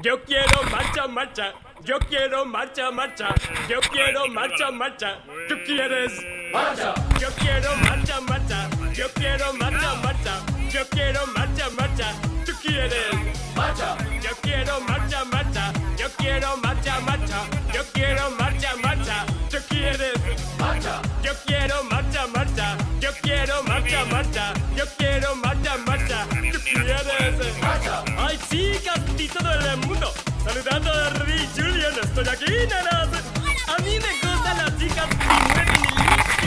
Yo quiero marcha, marcha. Yo quiero marcha, marcha. Yo quiero marcha, marcha. ¿Tú quieres? Marcha. Yo quiero marcha, marcha. Yo quiero marcha, marcha. Yo quiero marcha, marcha. ¿Tú quieres? Marcha. Yo quiero marcha, marcha. Yo quiero marcha, marcha. Yo quiero marcha, marcha. ¿Tú quieres? Marcha. Yo quiero marcha, marcha. Yo quiero marcha, marcha. Yo quiero marcha, marcha. ¿Tú quieres? Marcha. Ay, chicas y todo el mundo. Saludando a Rudy y Julian. Estoy aquí, nenas. A mí me gustan las chicas y mueven el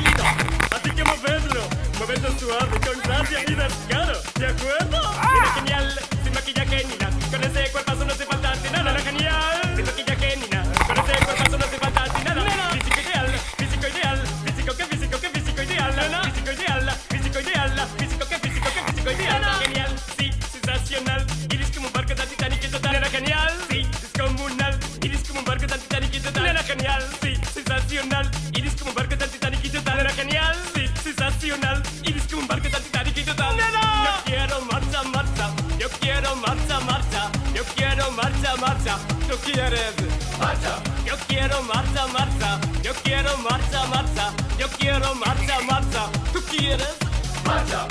líquido. Así que movedlo. Movedlo suave, con gracia y descaro. ¿De acuerdo? Mira, genial. Sin maquillaje ni nada. Con ese cuerpazo no hace falta ni nada. Genial. Sin maquillaje ni nada. Con ese cuerpazo no hace falta ni nada. Físico ideal. Físico ideal. Físico que físico que físico ideal. Físico ideal. Físico ideal. Físico que físico que físico ideal. Genial. Sí, sensacional. Iris como un barco tan Titanic y total. Era genial. Sí, descomunal. Iris como un barco tan Titanic y total. Era genial. Sí, sensacional. Iris como un barco tan Titanic y total. Era genial. Sí, sensacional. Iris como un barco tan Titanic y total. Yo quiero marcha, marcha. Yo quiero marcha, marcha. Yo quiero marcha, marcha. ¿Tú quieres? Marcha. Yo quiero marcha, marcha. Yo quiero marcha, marcha. Yo quiero marcha, marcha. ¿Tú quieres? Marcha.